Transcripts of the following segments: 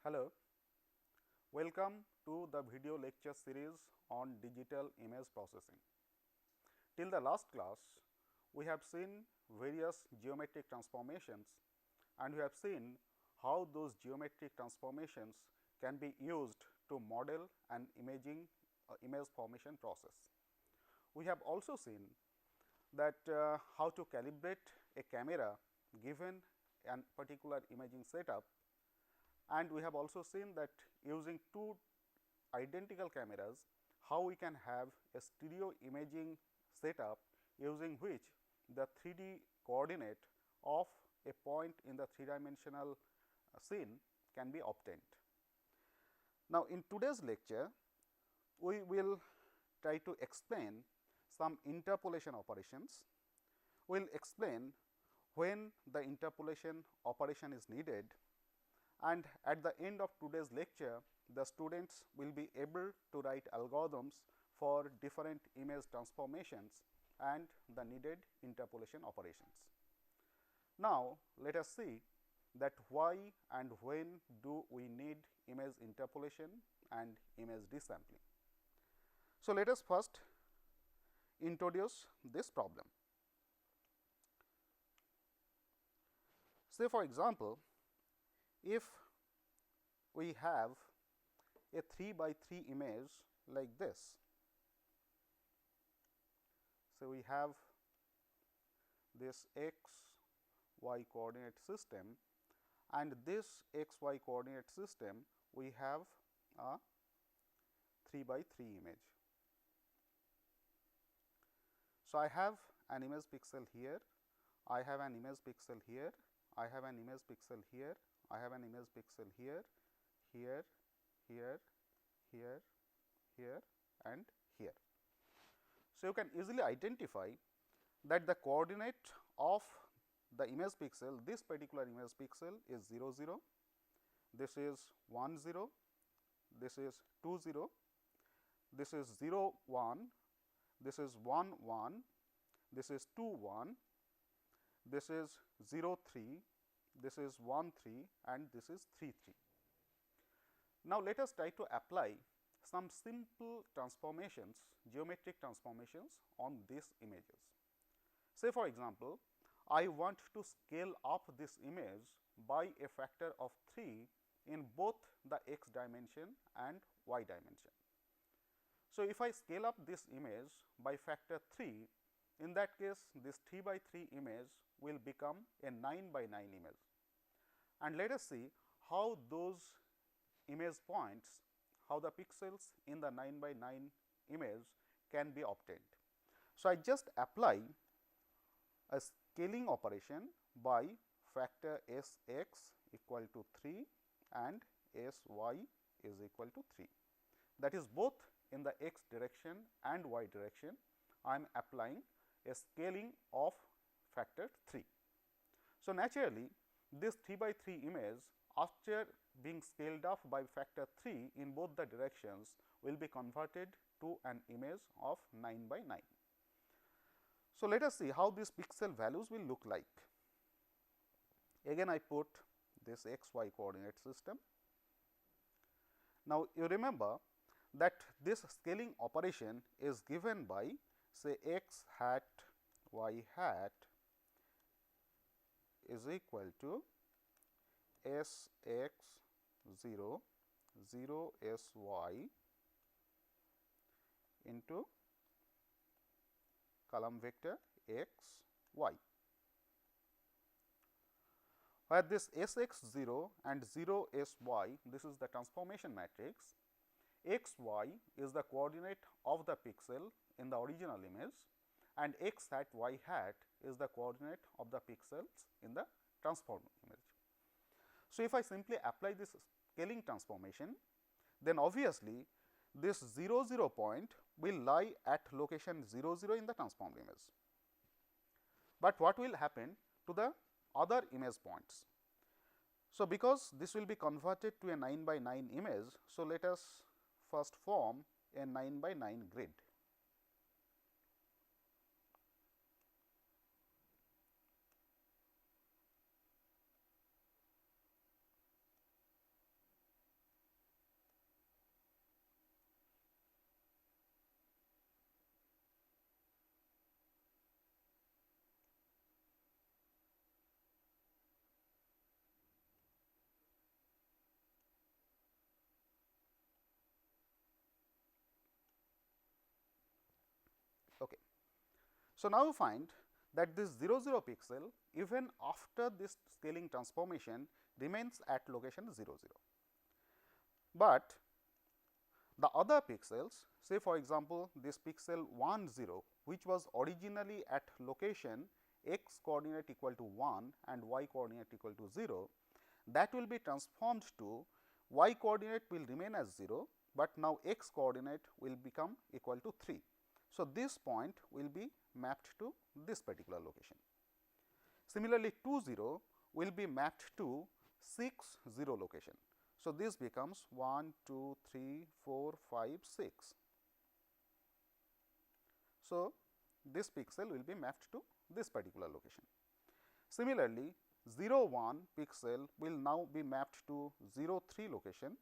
Hello, welcome to the video lecture series on digital image processing. Till the last class, we have seen various geometric transformations and we have seen how those geometric transformations can be used to model an image formation process. We have also seen that how to calibrate a camera given a particular imaging setup, and we have also seen that using two identical cameras, how we can have a stereo imaging setup using which the 3D coordinate of a point in the 3-dimensional scene can be obtained. Now, in today's lecture, we will try to explain some interpolation operations. We will explain when the interpolation operation is needed, and at the end of today's lecture, the students will be able to write algorithms for different image transformations and the needed interpolation operations. Now, let us see that why and when do we need image interpolation and image resampling. So, let us first introduce this problem. Say for example, if we have a 3 by 3 image like this. So, we have this x y coordinate system, and this x y coordinate system we have a 3 by 3 image. So, I have an image pixel here, I have an image pixel here, I have an image pixel here, I have an image pixel here, here, here, here, here and here. So, you can easily identify that the coordinate of the image pixel, this particular image pixel is 0 0, this is 1 0, this is 2 0, this is 0 1, this is 1 1, this is 2 1, this is 0 3, this is 1 3 and this is 3 3. Now, let us try to apply some simple transformations, geometric transformations on these images. Say for example, I want to scale up this image by a factor of 3 in both the x dimension and y dimension. So, if I scale up this image by factor 3, in that case this 3 by 3 image will become a 9 by 9 image. And let us see how those image points, how the pixels in the 9 by 9 image can be obtained. So, I just apply a scaling operation by factor s x equal to 3 and s y is equal to 3. That is both in the x direction and y direction, I am applying a scaling of factor 3. So, naturally this 3 by 3 image after being scaled up by factor 3 in both the directions will be converted to an image of 9 by 9. So, let us see how these pixel values will look like. Again I put this x y coordinate system. Now, you remember that this scaling operation is given by say x hat y hat is equal to s x 0 0 s y into column vector x y, where this s x 0 and 0 s y, this is the transformation matrix. X y is the coordinate of the pixel in the original image and x hat y hat is the coordinate of the pixels in the transformed image. So, if I simply apply this scaling transformation, then obviously this 0 0 point will lie at location 0 0 in the transformed image. But what will happen to the other image points? So, because this will be converted to a 9 by 9 image, so let us first form a 9 by 9 grid. So, now you find that this 0 pixel even after this scaling transformation remains at location 0 0. But the other pixels, say for example, this pixel 1 0, which was originally at location x coordinate equal to 1 and y coordinate equal to 0, that will be transformed to y coordinate will remain as 0, but now x coordinate will become equal to 3. So, this point will be mapped to this particular location. Similarly, 2 0 will be mapped to 6 0 location. So, this becomes 1, 2, 3, 4, 5, 6. So, this pixel will be mapped to this particular location. Similarly, 0 1 pixel will now be mapped to 0 3 location,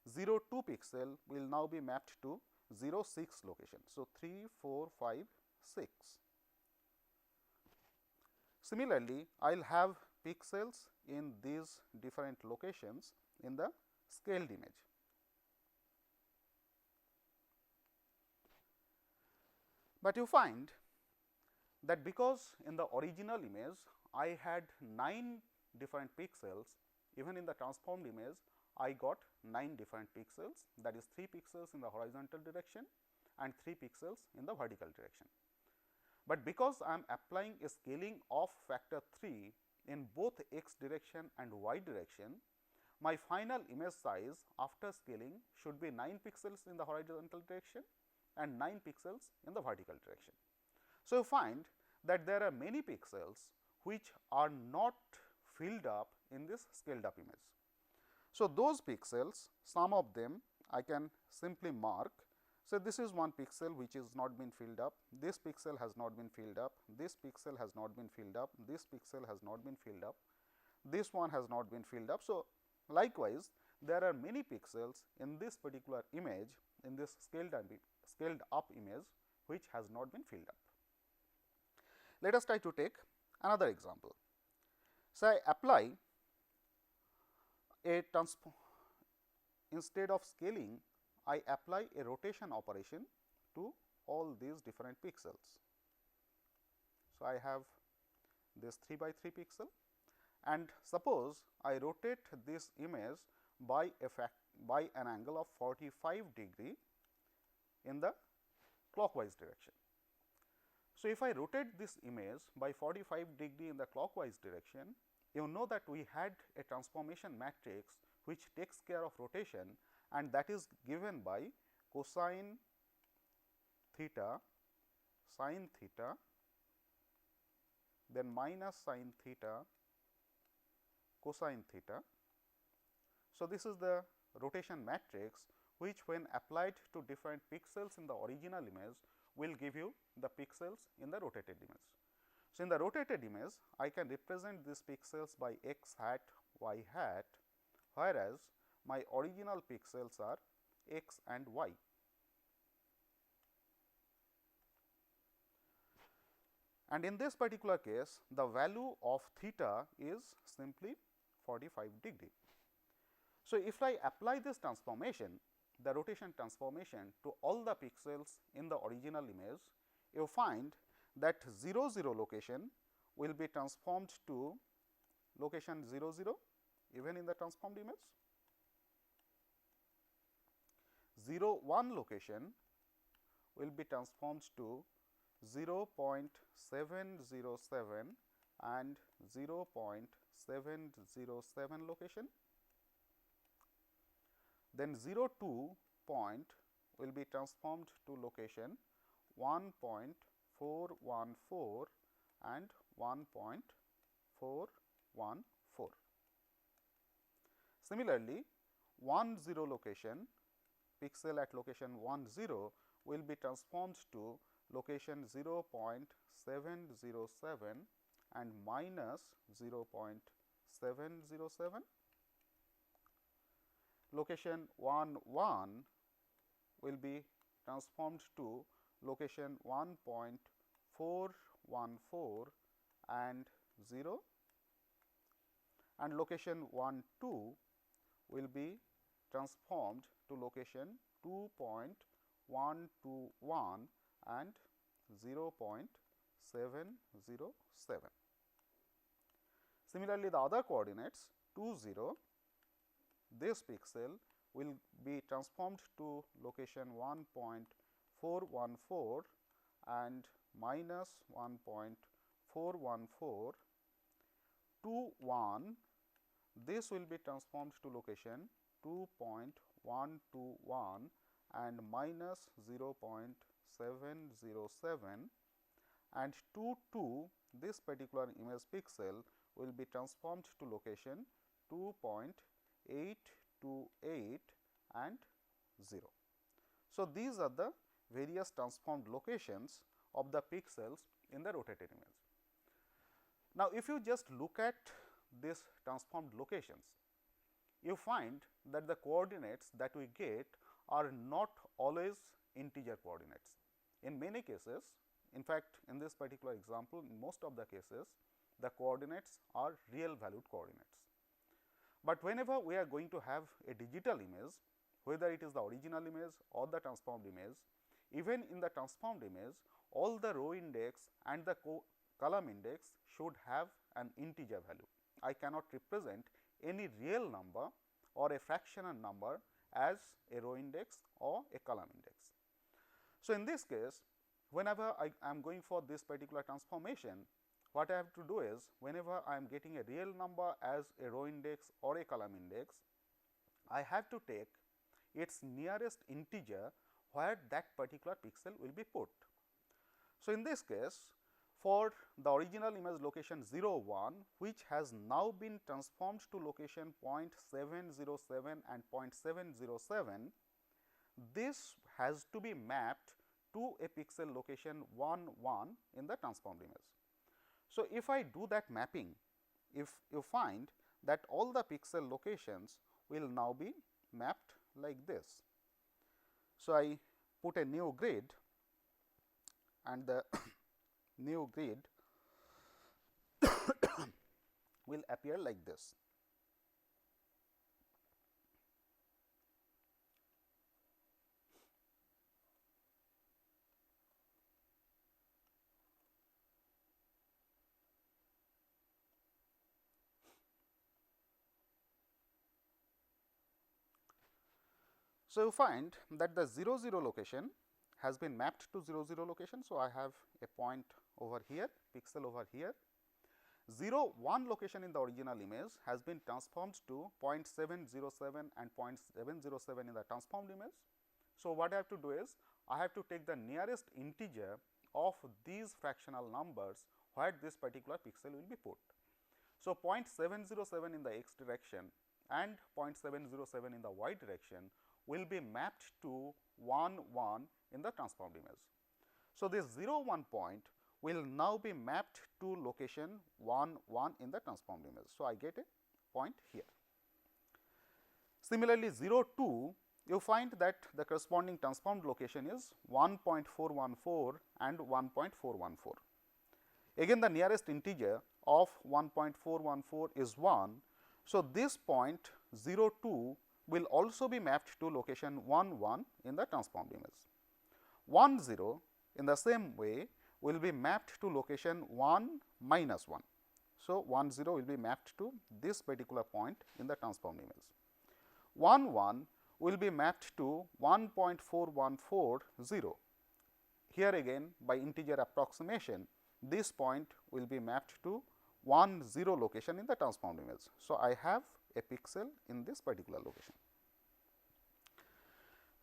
0 2 pixel will now be mapped to 0 6 location. So, 3, 4, 5, 6. Similarly, I will have pixels in these different locations in the scaled image. But you find that because in the original image I had 9 different pixels, even in the transformed image I got 9 different pixels, that is 3 pixels in the horizontal direction and 3 pixels in the vertical direction. But because I am applying a scaling of factor 3 in both x direction and y direction, my final image size after scaling should be 9 pixels in the horizontal direction and 9 pixels in the vertical direction. So, you find that there are many pixels which are not filled up in this scaled up image. So, those pixels, some of them I can simply mark. So, this is one pixel which is not been filled up, this pixel has not been filled up, this pixel has not been filled up, this pixel has not been filled up, this one has not been filled up. So, likewise, there are many pixels in this particular image, in this scaled up image, which has not been filled up. Let us try to take another example. So, I apply a instead of scaling, I apply a rotation operation to all these different pixels. So, I have this 3 by 3 pixel, and suppose I rotate this image by an angle of 45 degree in the clockwise direction. So, if I rotate this image by 45 degree in the clockwise direction, you know that we had a transformation matrix which takes care of rotation, and that is given by cosine theta, sin theta, then minus sin theta, cosine theta. So, this is the rotation matrix which when applied to different pixels in the original image will give you the pixels in the rotated image. So, in the rotated image I can represent these pixels by x hat, y hat, whereas my original pixels are x and y. And in this particular case, the value of theta is simply 45 degree. So, if I apply this transformation, the rotation transformation to all the pixels in the original image, you find that 0 0 location will be transformed to location 0 0 even in the transformed image. 0 1 location will be transformed to 0.707 and 0.707 location. Then 0 2 point will be transformed to location 1.414 and 1.414. Similarly, 1 0 location, pixel at location 1 0 will be transformed to location 0.707 and minus 0.707. Location 1 1 will be transformed to location 1.414 and 0, and location 1 2 will be transformed to location 2.121 and 0.707. Similarly, the other coordinates 2 0, this pixel will be transformed to location 1.414 and minus 1.414, 2 1, this will be transformed to location 2.121 and minus 0.707, and 2 2, this particular image pixel will be transformed to location 2.828 and 0. So, these are the various transformed locations of the pixels in the rotated image. Now, if you just look at these transformed locations, you find that the coordinates that we get are not always integer coordinates. In many cases, in fact, in this particular example, in most of the cases, the coordinates are real valued coordinates. But whenever we are going to have a digital image, whether it is the original image or the transformed image, even in the transformed image, all the row index and the column index should have an integer value. I cannot represent any real number or a fractional number as a row index or a column index. So, in this case, whenever I am going for this particular transformation, what I have to do is, whenever I am getting a real number as a row index or a column index, I have to take its nearest integer where that particular pixel will be put. So, in this case, for the original image location 0 1, which has now been transformed to location 0.707 and 0.707, this has to be mapped to a pixel location 1 1 in the transformed image. So, if I do that mapping, if you find that all the pixel locations will now be mapped like this. So, I put a new grid and the new grid will appear like this. So, you find that the 0 0 location has been mapped to 0 0 location. So, I have a point over here, pixel over here. 0 1 location in the original image has been transformed to 0.707 and 0.707 in the transformed image. So, what I have to do is, I have to take the nearest integer of these fractional numbers where this particular pixel will be put. So, 0.707 in the x direction and 0.707 in the y direction will be mapped to 1 1 in the transformed image. So, this 0 1 point will now be mapped to location 1 1 in the transformed image. So, I get a point here. Similarly, 0 2, you find that the corresponding transformed location is 1.414 and 1.414. Again, the nearest integer of 1.414 is 1. So, this point 0 2 will also be mapped to location 1 1 in the transformed image. 1 0 in the same way will be mapped to location 1 minus 1. So, 1 0 will be mapped to this particular point in the transformed image. 1 1 will be mapped to 1.4140. Here again, by integer approximation, this point will be mapped to 1 0 location in the transformed image. So, I have a pixel in this particular location.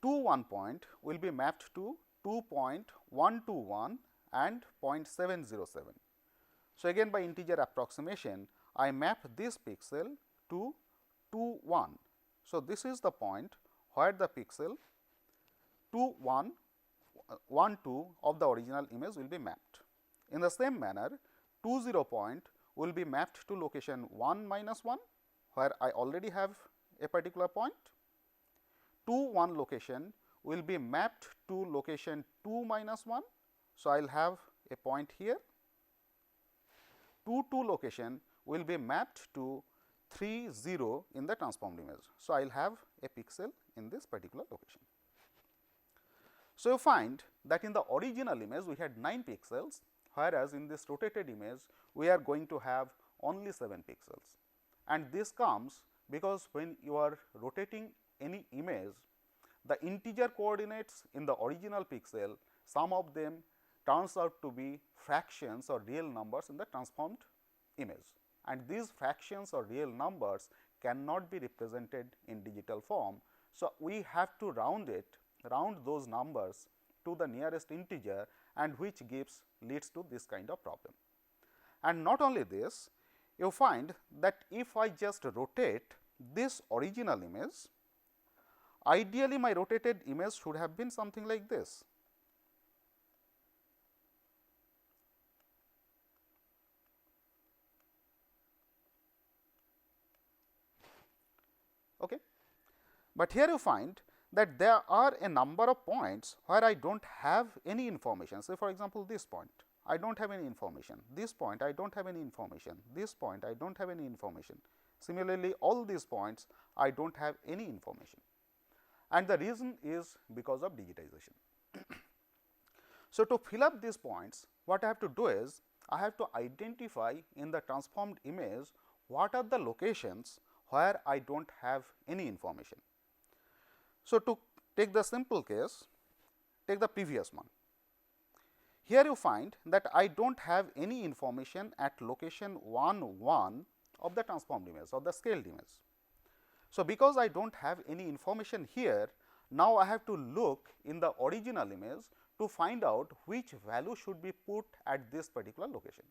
2 1 point will be mapped to 2.121 and 0.707. So, again by integer approximation, I map this pixel to 2 1. So, this is the point where the pixel 2 1 1 2 of the original image will be mapped. In the same manner, 2 0 point will be mapped to location 1 minus 1, where I already have a particular point. 2 1 location will be mapped to location 2 minus 1. So, I will have a point here. 2 2 location will be mapped to 3 0 in the transformed image. So, I will have a pixel in this particular location. So, you find that in the original image we had 9 pixels, whereas in this rotated image we are going to have only 7 pixels. And this comes because when you are rotating any image, the integer coordinates in the original pixel, some of them turns out to be fractions or real numbers in the transformed image, and these fractions or real numbers cannot be represented in digital form. So, we have to round those numbers to the nearest integer, and which leads to this kind of problem. And not only this, you find that if I just rotate this original image, ideally my rotated image should have been something like this. Okay. But here you find that there are a number of points where I do not have any information. Say for example, this point I do not have any information, this point I do not have any information, this point I do not have any information. Similarly, all these points I do not have any information, and the reason is because of digitization. So, to fill up these points, what I have to do is I have to identify in the transformed image what are the locations where I do not have any information. So, to take the simple case, take the previous one. Here you find that I do not have any information at location 1 1 of the transformed image or the scaled image. So, because I do not have any information here, now I have to look in the original image to find out which value should be put at this particular location.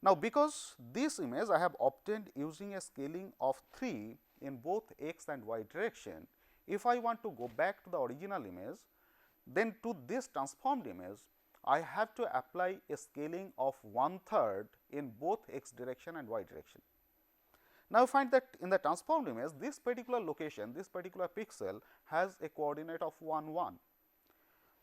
Now, because this image I have obtained using a scaling of 3 in both x and y direction, if I want to go back to the original image, then to this transformed image I have to apply a scaling of 1/3 in both x direction and y direction. Now, find that in the transformed image, this particular location, this particular pixel has a coordinate of 1 1.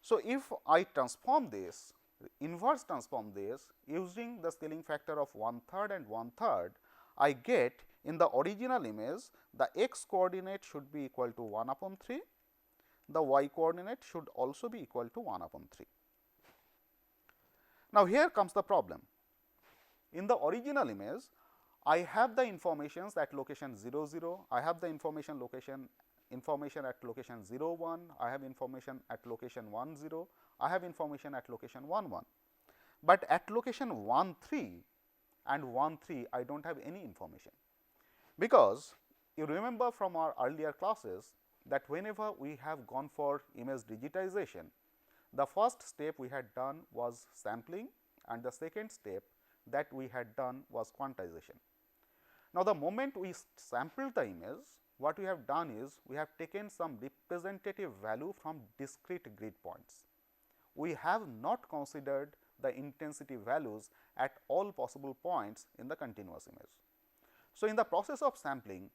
So, if I transform this, inverse transform this using the scaling factor of 1/3 and 1/3, I get in the original image the x coordinate should be equal to 1 upon 3, the y coordinate should also be equal to 1 upon 3. Now, here comes the problem. In the original image, I have the informations at location 0 0, I have the information at location 0 1, I have information at location 1 0, I have information at location 1 1, but at location 1 3 and 1 3 I do not have any information, because you remember from our earlier classes that whenever we have gone for image digitization, the first step we had done was sampling, and the second step that we had done was quantization. Now, the moment we sampled the image, what we have done is we have taken some representative value from discrete grid points. We have not considered the intensity values at all possible points in the continuous image. So, in the process of sampling,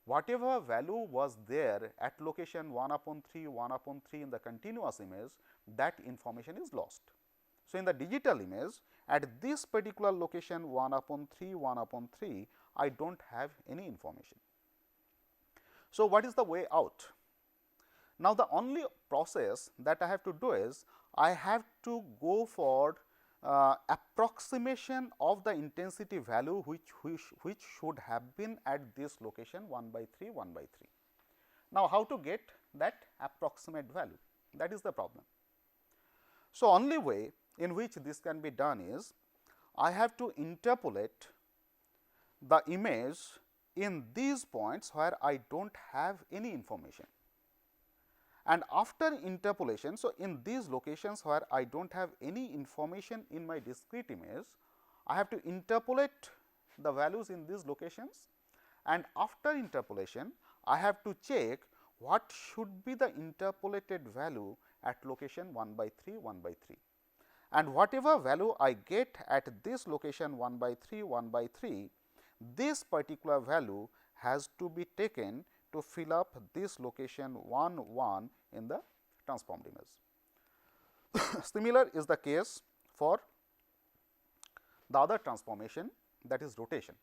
whatever value was there at location 1 upon 3, 1 upon 3 in the continuous image, that information is lost. So, in the digital image, at this particular location 1 upon 3, 1 upon 3, I do not have any information. So, what is the way out? Now, the only process that I have to do is I have to go for approximation of the intensity value which should have been at this location 1 by 3, 1 by 3. Now, how to get that approximate value? That is the problem. So, only way in which this can be done is I have to interpolate the image in these points where I do not have any information, and after interpolation. So, in these locations where I do not have any information in my discrete image, I have to interpolate the values in these locations, and after interpolation I have to check what should be the interpolated value at location 1 by 3, 1 by 3, and whatever value I get at this location 1 by 3, 1 by 3, this particular value has to be taken to fill up this location 1 1 in the transformed image. Similar is the case for the other transformation, that is rotation.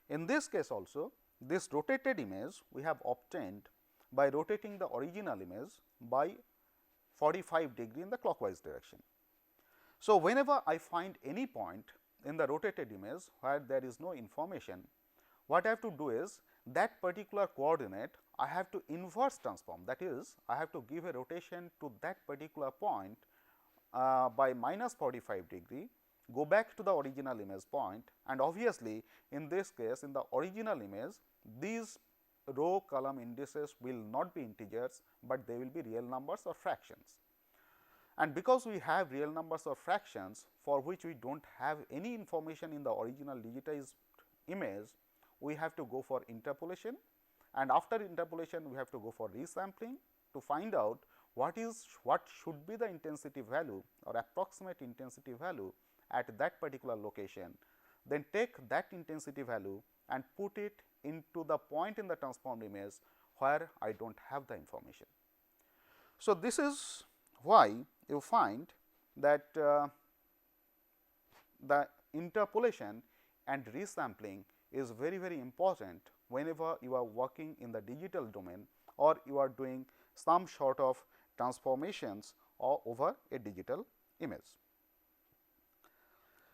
In this case also, this rotated image we have obtained by rotating the original image by 45 degree in the clockwise direction. So, whenever I find any point in the rotated image where there is no information, what I have to do is that particular coordinate I have to inverse transform, that is I have to give a rotation to that particular point by minus 45 degree, go back to the original image point, and obviously in this case in the original image these row column indices will not be integers, but they will be real numbers or fractions. And because we have real numbers or fractions for which we do not have any information in the original digitized image, we have to go for interpolation, and after interpolation we have to go for resampling to find out what should be the intensity value or approximate intensity value at that particular location. Then take that intensity value and put it into the point in the transformed image where I do not have the information. So, this is why you find that the interpolation and resampling is very, very important whenever you are working in the digital domain or you are doing some sort of transformations or over a digital image.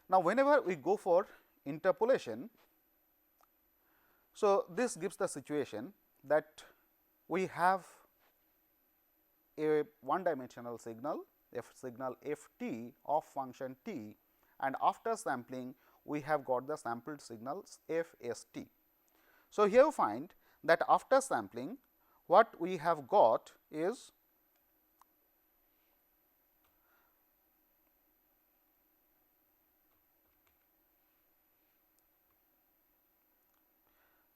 Now, whenever we go for interpolation, so this gives the situation that we have a one dimensional signal f t of function t, and after sampling we have got the sampled signals f s t. So, here you find that after sampling what we have got is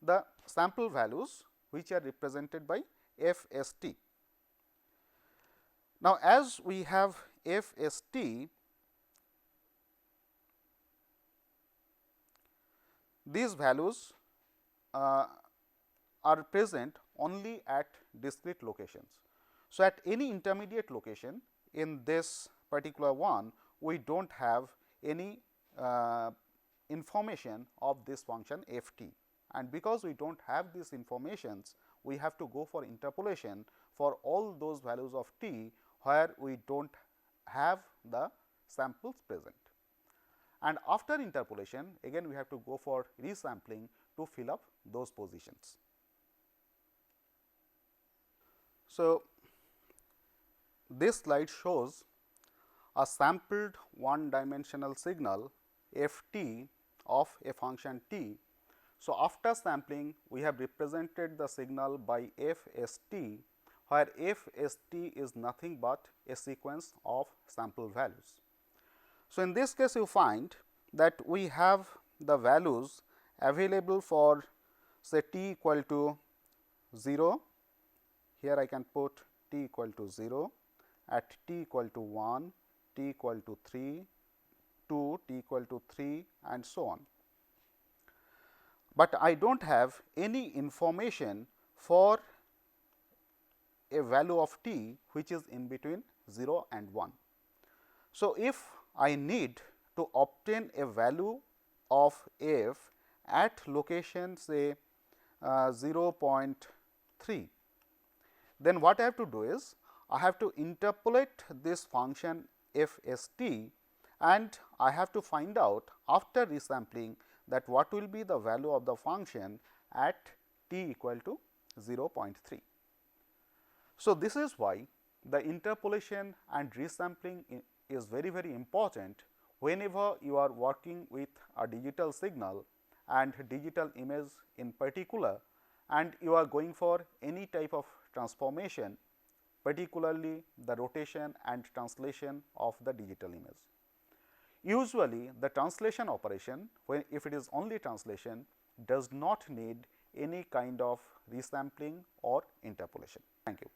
the sample values which are represented by f s t. Now, as we have f s t, these values are present only at discrete locations. So, at any intermediate location in this particular one, we do not have any information of this function f t, and because we do not have these informations, we have to go for interpolation for all those values of t where we do not have the samples present. And after interpolation, again we have to go for resampling to fill up those positions. So, this slide shows a sampled one dimensional signal f t of a function t. So, after sampling we have represented the signal by f s t, where f s t is nothing but a sequence of sample values. So, in this case you find that we have the values available for say t equal to 0, here I can put t equal to 0, at t equal to 1, t equal to 3, 2, t equal to 3 and so on. But I do not have any information for a value of t which is in between 0 and 1. So, if I need to obtain a value of f at location say 0.3, then what I have to do is I have to interpolate this function f s t, and I have to find out after resampling that what will be the value of the function at t equal to 0.3. So, this is why the interpolation and resampling is very, very important whenever you are working with a digital signal and digital image in particular, and you are going for any type of transformation, particularly the rotation and translation of the digital image. Usually the translation operation, when if it is only translation, does not need any kind of resampling or interpolation. Thank you.